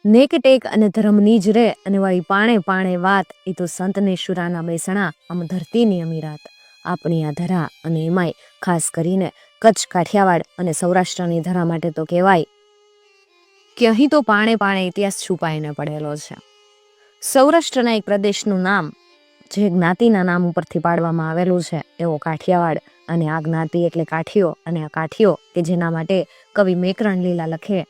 નેક ટેક અને ધર્મની જ રે અને વળી પાણે પાણે વાત, એ તો સંતને શુરાના બેસણા, આમ ધરતીની અમીરાત. આપણી આ ધરા અને એમાંય ખાસ કરીને કચ્છ, કાઠિયાવાડ અને સૌરાષ્ટ્રની ધરા માટે તો કહેવાય કે અહીં તો પાણે પાણે ઇતિહાસ છુપાઈને પડેલો છે. સૌરાષ્ટ્રના એક પ્રદેશનું નામ જે જ્ઞાતિના નામ ઉપરથી પાડવામાં આવેલું છે એવો કાઠિયાવાડ, અને આ જ્ઞાતિ એટલે કાઠીઓ, અને આ કાઠીઓ કે જેના માટે કવિ મેકરણ લીલા લખે,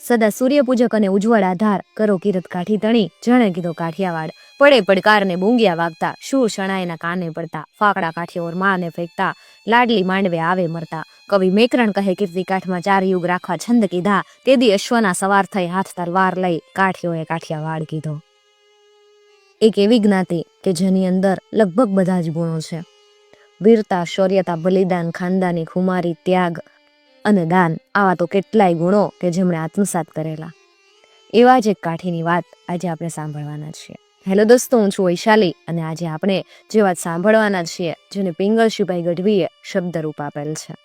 સદા સૂર્યપૂજક અને ઉજ્જવળ આધાર, કરો કિરત કાઠી તણી, જણે કીધો કાઠિયાવાડ, પડે પડકારને બૂંગિયા વાગતા, શૂળ શણાયના કાને પડતા, ફાકડા કાઠીઓ માને ફેંકતા, લાડલી માંડવે આવે મરતા. કવિ મેકરણ કહે, કીર્તિકાઠમાં 4 યુગ રાખવા છંદ કીધા, તેદી અશ્વના સવાર થઈ, હાથ તલવાર લઈ, કાઠીઓએ કાઠિયાવાડ કીધો. એક એવી જ્ઞાતિ કે જેની અંદર લગભગ બધા જ ગુણો છે: વીરતા, શૌર્યતા, બલિદાન, ખાનદાની ખુમારી, ત્યાગ અને દાન. આવા તો કેટલાય ગુણો કે જેમણે આત્મસાત કરેલા. એવા જ એક કાઠીની વાત આજે આપણે સાંભળવાના છીએ. હેલો દોસ્તો, હું છું વૈશાલી, અને આજે આપણે જે વાત સાંભળવાના છીએ જેને પિંગળશીભાઈ ગઢવીએ શબ્દરૂપ આપેલ છે.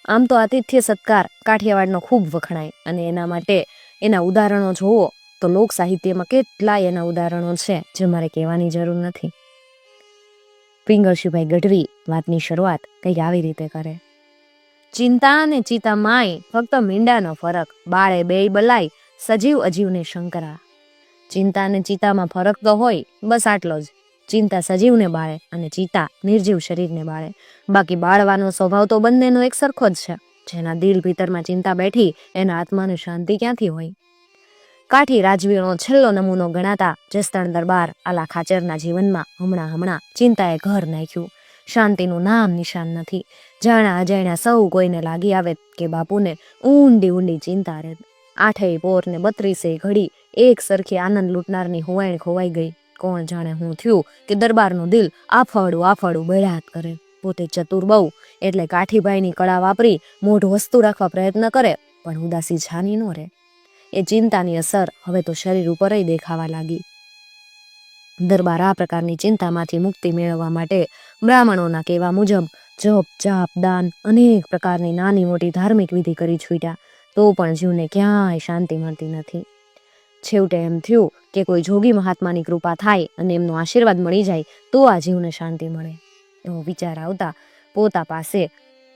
આમ તો આતિથ્ય સત્કાર કાઠિયાવાડનો ખૂબ વખણાય, અને એના માટે એના ઉદાહરણો જોવો તો લોક સાહિત્યમાં કેટલાય એના ઉદાહરણો છે જે મારે કહેવાની જરૂર નથી. પિંગળશીભાઈ ગઢવી વાતની શરૂઆત કંઈક આવી રીતે કરે: ચિંતા અને ચિતા માય, ફક્ત મીંડાનો ફરક, બાળે બેય બલાય, સજીવ અજીવને શંકરા. ચિંતા અને ચિતામાં ફરક તો હોય, બસ આટલો જ. ચિંતા સજીવને બાળે અને ચિતા નિર્જીવ શરીરને બાળે. બાકી બાળવાનો સ્વભાવ તો બંનેનો એક સરખો જ છે. જેના દિલ ભીતરમાં ચિંતા બેઠી એના આત્માને શાંતિ ક્યાંથી હોય? કાઠી રાજવીનો છેલ્લો નમૂનો ગણાતા જસદણ દરબાર આલા ખાચરના જીવનમાં હમણાં ચિંતાએ ઘર નાખ્યું. શાંતિનું નામ નિશાન નથી. જાણા અજાણ્યા સૌ કોઈને લાગી આવે કે બાપુને ઊંડી ચિંતા રહે. 8 પોર ને 32 ઘડી એક સરખી આનંદ લૂંટનારની હુવાઈણ ખોવાઈ ગઈ. કોણ જાણે હું થયું કે દરબારનું દિલ આફાળું બળ્યાત કરે. પોતે ચતુર બહુ એટલે કાઠીભાઈની કળા વાપરી મોઢ વસ્તુ રાખવા પ્રયત્ન કરે, પણ ઉદાસી છાની ન રહે. એ ચિંતાની અસર હવે તો શરીર ઉપરય દેખાવા લાગી. દરબાર આ પ્રકારની ચિંતામાંથી મુક્તિ મેળવવા માટે બ્રાહ્મણોના કહેવા મુજબ જપ, જાપ, દાન, અનેક પ્રકારની નાની મોટી ધાર્મિક વિધિ કરી છૂટ્યા, તો પણ જીવને ક્યાંય શાંતિ મળતી નથી. છેવટે એમ થયું કે કોઈ જોગી મહાત્માની કૃપા થાય અને એમનો આશીર્વાદ મળી જાય તો આ જીવને શાંતિ મળે. એવો વિચાર આવતા પોતા પાસે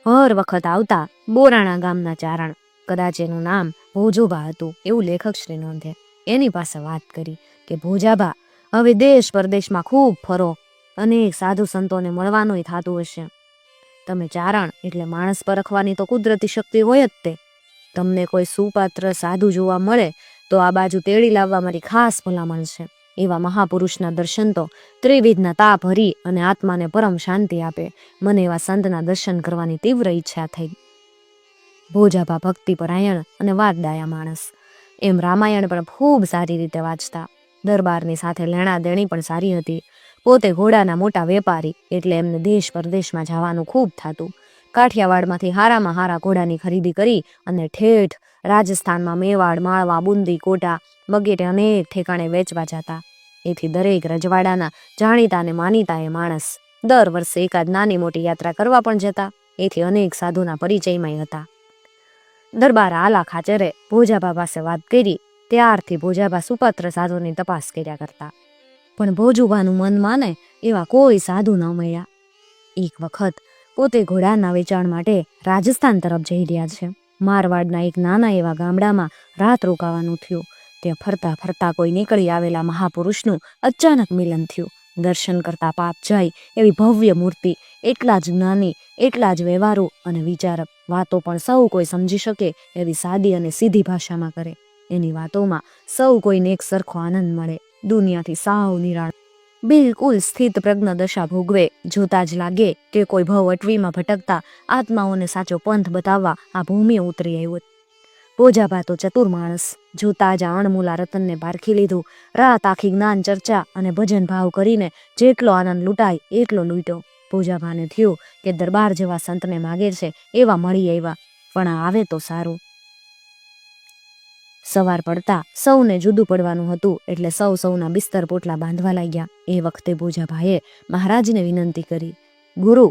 હર વખત આવતા બોરાણા ગામના ચારણ, કદાચ એનું નામ ભોજોબા હતું એવું લેખક શ્રી નોંધે, એની પાસે વાત કરી કે ભોજાબા, હવે દેશ પરદેશમાં ખૂબ ફરો, અનેક સાધુ સંતોને મળવાનુંય થતું હશે. તમે ચારણ એટલે માણસ પરખવાની તો કુદરતી શક્તિ હોય જ તે. તમને કોઈ સુપાત્ર સાધુ જોવા મળે તો આ બાજુ તેડી લાવવા મારી ખાસ ભલામણ છે. એવા મહાપુરુષના દર્શન તો ત્રિવિધના તાપ હરી અને આત્માને પરમ શાંતિ આપે. મને એવા સંતના દર્શન કરવાની તીવ્ર ઈચ્છા થઈ. ભોજાબા ભક્તિપરાયણ અને વાતડાયા માણસ. એમ રામાયણ પણ ખૂબ સારી રીતે વાંચતા. દરબારની સાથે લેણા દેણી પણ સારી હતી. પોતે ઘોડાના મોટા વેપારી એટલે એમને દેશ પરદેશમાં જવાનું ખૂબ થતું. કાઠિયાવાડમાંથી હારામાં હારા ઘોડાની ખરીદી કરી અને ઠેઠ રાજસ્થાનમાં મેવાડ, માળવા, બુંદી, કોટા વગેરે અનેક ઠેકાણે વેચવા જતા. એથી દરેક રજવાડાના જાણીતા અને માનીતા એ માણસ દર વર્ષે એકાદ નાની મોટી યાત્રા કરવા પણ જતા. એથી અનેક સાધુના પરિચયમાં હતા. દરબાર આલા ખાચરે ભોજાબા પાસે વાત કરી ત્યારથી ભોજાબા સુપાત્ર સાધુની તપાસ કર્યા કરતા, પણ ભોજુબાનું મન માને એવા કોઈ સાધુ ન મળ્યા. એક વખત પોતે ઘોડાના વેચાણ માટે રાજસ્થાન તરફ જઈ રહ્યા છે. મારવાડના એક નાના એવા ગામડામાં રાત રોકાવાનું થયું. ત્યાં ફરતા ફરતા કોઈ નીકળી આવેલા મહાપુરુષનું અચાનક મિલન થયું. દર્શન કરતા પાપ જાય એવી ભવ્ય મૂર્તિ, એટલા જ જ્ઞાની, એટલા જ વ્યવહારુ અને વિચારક, વાતો પણ સૌ કોઈ સમજી શકે એવી સાદી અને સીધી ભાષામાં કરે. એની વાતોમાં સૌ કોઈને એક સરખો આનંદ મળે. દુનિયાથી સાવ નિરાળ, બિલકુલ સ્થિત પ્રજ્ઞ દશા ભોગવે. જોતા જ લાગે કે કોઈ ભવ અટવીમાં ભટકતા આત્માઓને સાચો પંથ બતાવવા આ ભૂમિએ ઉતરી આવ્યો. ભોજાબા તો ચતુર માણસ. જોતા જ અણમૂલા રતનને પારખી લીધું. રાત આખી જ્ઞાન ચર્ચા અને ભજન ભાવ કરીને જેટલો આનંદ લૂંટાય એટલો લૂંટ્યો. ભોજાબાને થયું કે દરબાર જેવા સંતને માગે છે એવા મળી આવ્યા, પણ આવે તો સારું. સવાર પડતા સૌને જુદું પડવાનું હતું એટલે સૌના બિસ્તર પોટલા બાંધવા લાગ્યા. એ વખતે ભોજાભાઈએ મહારાજને વિનંતી કરી, ગુરુ,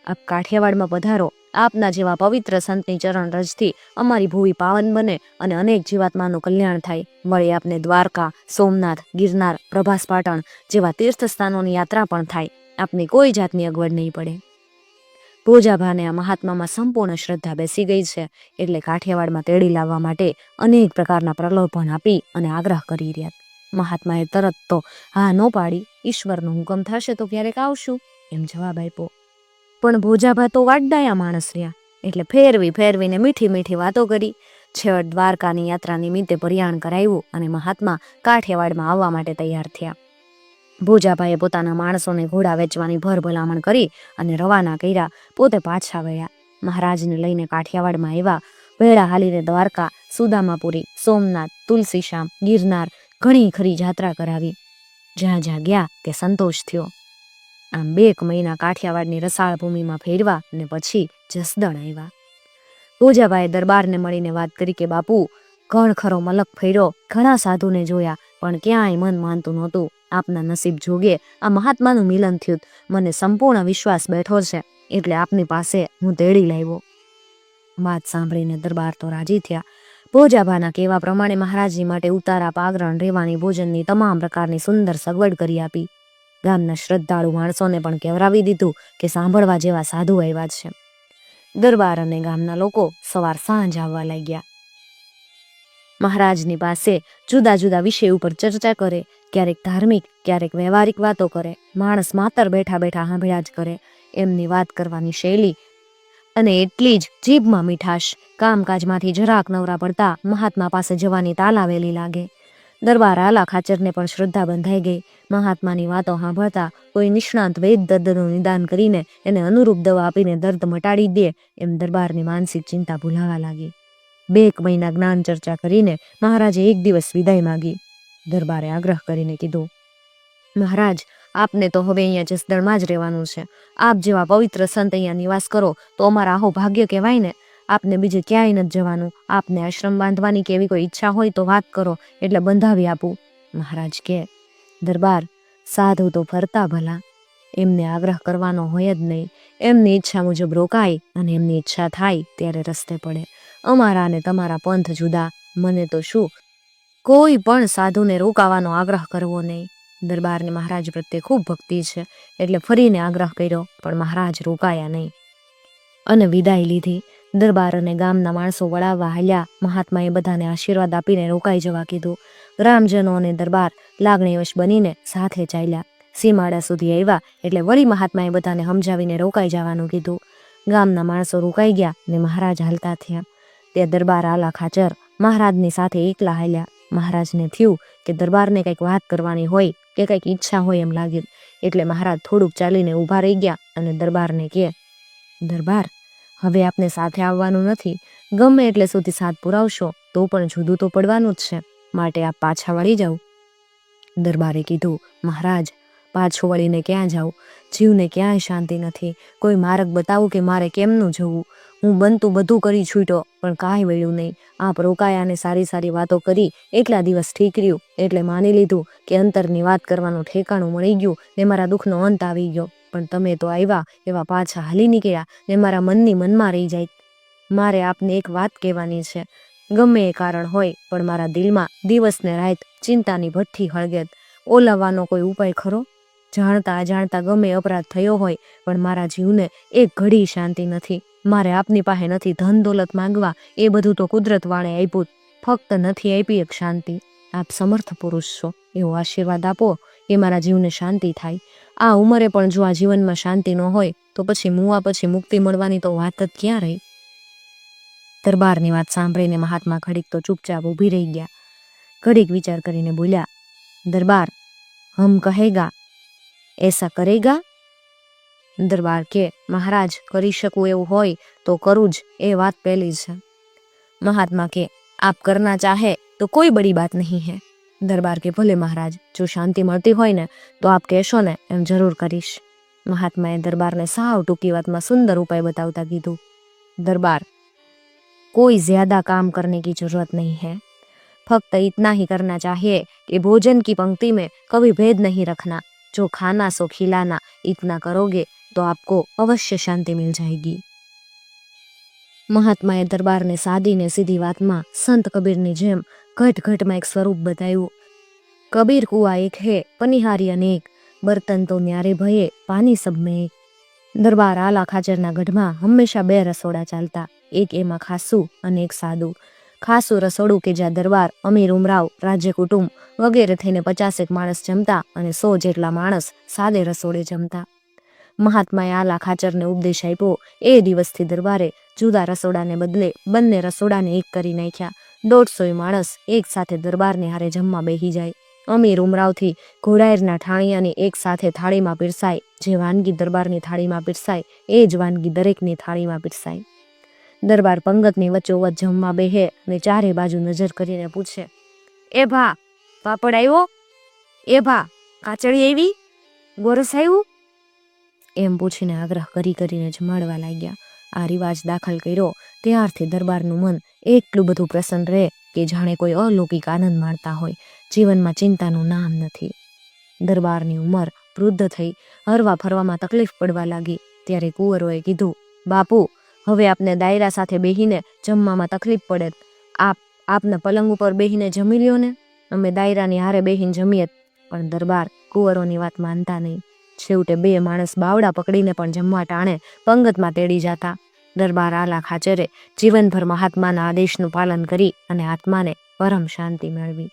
આપ કાઠિયાવાડમાં પધારો. આપના જેવા પવિત્ર સંતની ચરણ રજથી અમારી ભૂમિ પાવન બને અને અનેક જીવાત્માનું કલ્યાણ થાય. વળી આપને દ્વારકા, સોમનાથ, ગિરનાર, પ્રભાસ પાટણ જેવા તીર્થ સ્થાનોની યાત્રા પણ થાય. આપની કોઈ જાતની અગવડ નહીં પડે. ભોજાભાને આ મહાત્મામાં સંપૂર્ણ શ્રદ્ધા બેસી ગઈ છે, એટલે કાઠિયાવાડમાં તેડી લાવવા માટે અનેક પ્રકારના પ્રલોભન આપી અને આગ્રહ કરી રહ્યા. મહાત્માએ તરત તો હા ન પાડી. ઈશ્વરનો હુકમ થશે તો ક્યારેક આવશું એમ જવાબ આપ્યો. પણ ભોજાભા તો વાડડાયા માણસ રહ્યા, એટલે ફેરવીને મીઠી મીઠી વાતો કરી. છેવટ દ્વારકાની યાત્રા નિમિત્તે પર્યાણ કરાવ્યું અને મહાત્મા કાઠિયાવાડમાં આવવા માટે તૈયાર થયા. ભોજાભાઈએ પોતાના માણસોને ઘોડા વેચવાની ભર ભલામણ કરી અને રવાના કર્યા. પોતે પાછા વળ્યા. મહારાજને લઈને કાઠિયાવાડમાં આવ્યા. ભેળા હાલીને દ્વારકા, સુદામાપુરી, સોમનાથ, તુલસીશ્યામ, ગિરનાર ઘણી ખરી જાત્રા કરાવી. જ્યાં જ્યાં ગયા તે સંતોષ થયો. આમ 2 મહિના કાઠિયાવાડની રસાળ ભૂમિમાં ફેરવા અને પછી જસદણ આવ્યા. ભોજાભાઈએ દરબારને મળીને વાત કરી કે બાપુ, ઘણ ખરો મલક ફેર્યો, ઘણા સાધુને જોયા, પણ ક્યાંય મન માનતું નહોતું. આપના નસીબ જોગે આ મહાત્માનું મિલન થયું. મને સંપૂર્ણ વિશ્વાસ બેઠો છે, એટલે આપની પાસે હું તેડી લાવ્યો. વાત સાંભળીને દરબાર તો રાજી થયા. ભોજાભાના કહેવા પ્રમાણે મહારાજની માટે ઉતારા, પાગરણ, રહેવાની, ભોજનની તમામ પ્રકારની સુંદર સગવડ કરી આપી. ગામના શ્રદ્ધાળુ માણસોને પણ કહેવરાવી દીધું કે સાંભળવા જેવા સાધુ આવ્યા છે. દરબાર અને ગામના લોકો સવાર સાંજ આવવા લાગ્યા. મહારાજની પાસે જુદા જુદા વિષય ઉપર ચર્ચા કરે. ક્યારેક ધાર્મિક, ક્યારેક વ્યવહારિક વાતો કરે. માણસ માતર બેઠા બેઠા સાંભળ્યા જ કરે. એમની વાત કરવાની શૈલી અને એટલી જ જીભમાં મીઠાશ. કામકાજમાંથી જરાક નવરા પડતા મહાત્મા પાસે જવાની તાલાવેલી લાગે. દરબાર આલા ખાચરને પણ શ્રદ્ધા બંધાઈ ગઈ. મહાત્માની વાતો સાંભળતા કોઈ નિષ્ણાંત વૈદ દર્દનું નિદાન કરીને એને અનુરૂપ દવા આપીને દર્દ મટાડી દે એમ દરબારની માનસિક ચિંતા ભૂલાવા લાગી. 2 મહિના જ્ઞાન ચર્ચા કરીને મહારાજે એક દિવસ વિદાય માગી. દરબારે આગ્રહ કરીને કીધું, મહારાજ, આપને તો હવે અહીંયા જસદણમાં જ રહેવાનું છે. આપ જેવા પવિત્ર સંત અહીંયા નિવાસ કરો તો અમારા આહો ભાગ્ય કહેવાય ને. આપને બીજે ક્યાંય નથી જવાનું. આપને આશ્રમ બાંધવાની કે એવી કોઈ ઈચ્છા હોય તો વાત કરો, એટલે બંધાવી આપું. મહારાજ કે, દરબાર, સાધુ તો ફરતા ભલા, એમને આગ્રહ કરવાનો હોય જ નહીં. એમની ઈચ્છા મુજબ રોકાય અને એમની ઈચ્છા થાય ત્યારે રસ્તે પડે. અમારા અને તમારા પંથ જુદા. મને તો શું, કોઈ પણ સાધુને રોકાવાનો આગ્રહ કરવો નહીં. દરબારને મહારાજ પ્રત્યે ખૂબ ભક્તિ છે, એટલે ફરીને આગ્રહ કર્યો, પણ મહારાજ રોકાયા નહીં અને વિદાય લીધી. દરબાર અને ગામના માણસો વળાવવા હાલ્યા. મહાત્માએ બધાને આશીર્વાદ આપીને રોકાઈ જવા કીધું. ગ્રામજનો અને દરબાર લાગણીવશ બનીને સાથે ચાલ્યા. સીમાડા સુધી આવ્યા એટલે વળી મહાત્માએ બધાને સમજાવીને રોકાઈ જવાનું કીધું. ગામના માણસો રોકાઈ ગયા ને મહારાજ હાલતા થયા. તે દરબાર આલા ખાચર મહારાજની સાથે એકલા હાલ્યા. મહારાજને થયું કે દરબારને કંઈક વાત કરવાની હોય કે કંઈક ઈચ્છા હોય એમ લાગ્યું, એટલે મહારાજ થોડુંક ચાલીને ઊભા રહી ગયા અને દરબારને કહે, દરબાર, હવે આપને સાથે આવવાનું નથી. ગમે એટલે સુધી સાથ પુરાવશો તો પણ જુદું તો પડવાનું જ છે, માટે આપ પાછા વળી જાઓ. દરબારે કીધું, મહારાજ, પાછો વળીને ક્યાં જાઉં? જીવને ક્યાંય શાંતિ નથી. કોઈ માર્ગ બતાવું કે મારે કેમનું જવું? હું બનતું બધું કરી છૂટ્યો, પણ કાંઈ વળ્યું નહીં. આપ રોકાયાને સારી સારી વાતો કરી. એટલા દિવસ ઠીક રહ્યું, એટલે માની લીધું કે અંતરની વાત કરવાનું ઠેકાણું મળી ગયું ને મારા દુઃખનો અંત આવી ગયો. પણ તમે તો આવ્યા એવા પાછા હાલી નીકળ્યા ને મારા મનની મનમાં રહી જાય. મારે આપને એક વાત કહેવાની છે. ગમે એ કારણ હોય, પણ મારા દિલમાં દિવસ ને રાત ચિંતાની ભઠ્ઠી હળગેત. ઓલવવાનો કોઈ ઉપાય ખરો? જાણતા અજાણતા ગમે અપરાધ થયો હોય, પણ મારા જીવને એક ઘડી શાંતિ નથી. મારે આપની પાસે નથી ધન દોલત માંગવા, એ બધું તો કુદરત વાળે આપ્યું. ફક્ત નથી આપી એક શાંતિ. આપ સમર્થ પુરુષ છો, એવો આશીર્વાદ આપો કે મારા જીવને શાંતિ થાય. આ ઉંમરે પણ જો આ જીવનમાં શાંતિ ન હોય તો પછી મુવા પછી મુક્તિ મળવાની તો વાત જ ક્યાં રહી? દરબારની વાત સાંભળીને મહાત્મા ઘડીક તો ચૂપચાપ ઊભી રહી ગયા. ઘડીક વિચાર કરીને બોલ્યા, દરબાર, હમ કહેગા એસા કરેગા? દરબાર કે, મહારાજ, કરી શકું એવું હોય તો કરું જ, એ વાત પહેલી છે. મહાત્મા કે, આપ કરના ચાહે તો કોઈ બડી બાત નહીં હે. દરબાર કે, ભલે મહારાજ, જો શાંતિ મળતી હોય ને તો આપ કહેશો ને એમ જરૂર કરીશ. મહાત્માએ દરબારને સાવ ટૂંકી વાતમાં સુંદર ઉપાય બતાવતા કીધું, दरबार, कोई ज्यादा काम करने की जरूरत नहीं है. फक्त इतना ही करना चाहिए कि भोजन की पंक्ति में कभी भेद नहीं रखना. जो खाना सो खिलाना, इतना करोगे तो आपको अवश्य शांति मिल जाएगी। મહાત્માએ દરબારને સાદી ને સીધી વાતમાં સંત કબીરની જેમ ઘટ ઘટમાં એક સ્વરૂપ બતાવ્યું. કબીર કુઆ એક હે પનિહારી અનેક, બર્તન તો ન્યારે ભયે પાની સબ મેં એક. દરબાર આલા ખાચરના ગઢમાં હંમેશા બે રસોડા ચાલતા, એક એમાં ખાસું અને એક સાદું. ખાસું રસોડું કે જ્યાં દરબાર, અમીર ઉમરાવ, રાજ્ય કુટુંબ વગેરે થઈને 50 માણસ જમતા અને 100 જેટલા માણસ સાદે રસોડે જમતા. મહાત્માએ આલા ખાચરને ઉપદેશ આપ્યો એ દિવસથી દરબારે જુદા રસોડાને બદલે બંને રસોડાને એક કરી નાખ્યા. 150 માણસ એક સાથે દરબારને હારે જમવા બેસી જાય. અમીર ઉમરાવથી ઘોડાયરના ઠાણિયાની એક સાથે થાળીમાં પીરસાય. જે વાનગી દરબારની થાળીમાં પીરસાય એ જ વાનગી દરેકની થાળીમાં પીરસાય. દરબાર પંગતની વચ્ચોવચ્ચ જમવા બેહે અને ચારે બાજુ નજર કરીને પૂછે, એ ભા પાપડ આવ્યો? એ ભા કાચળી આવી? ગોરસ આવ્યું? એમ પૂછીને આગ્રહ કરીને જમાડવા લાગ્યા. આ રિવાજ દાખલ કર્યો ત્યારથી દરબારનું મન એટલું બધું પ્રસન્ન રહે કે જાણે કોઈ અલૌકિક આનંદ માણતા હોય. જીવનમાં ચિંતાનું નામ નથી. દરબારની ઉંમર વૃદ્ધ થઈ, હરવા ફરવામાં તકલીફ પડવા લાગી. ત્યારે કુંવરોએ કીધું, બાપુ હવે આપને દાયરા સાથે બેહીને જમવામાં તકલીફ પડે, આપને પલંગ ઉપર બેહીને જમી લ્યો ને, અમે દાયરાની હારે બેહીને જમીએ. પણ દરબાર કુંવરોની વાત માનતા નહીં. છેવટે 2 માણસ બાવડા પકડીને પણ જમવા ટાણે પંગતમાં તેડી જતા. દરબાર આલા ખાચરે જીવનભર મહાત્માના આદેશનું પાલન કરી અને આત્માને પરમ શાંતિ મેળવી.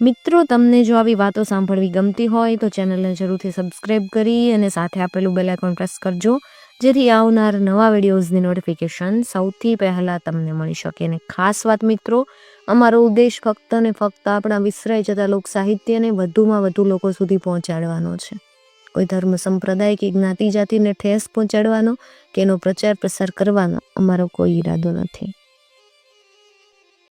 મિત્રો, તમને જો આવી વાતો સાંભળવી ગમતી હોય તો ચેનલને જરૂરથી સબસ્ક્રાઈબ કરી અને સાથે આપેલું બેલ આઇકોન પ્રેસ કરજો, જેથી આવનાર નવા વિડીયોઝની નોટિફિકેશન સૌથી પહેલાં તમને મળી શકે. અને ખાસ વાત મિત્રો, અમારો ઉદ્દેશ ફક્ત ને ફક્ત આપણા વિસરાઈ જતા લોક સાહિત્યને વધુમાં વધુ લોકો સુધી પહોંચાડવાનો છે. કોઈ ધર્મ સંપ્રદાય કે જ્ઞાતિ જાતિને ઠેસ પહોંચાડવાનો કે એનો પ્રચાર પ્રસાર કરવાનો અમારો કોઈ ઈરાદો નથી.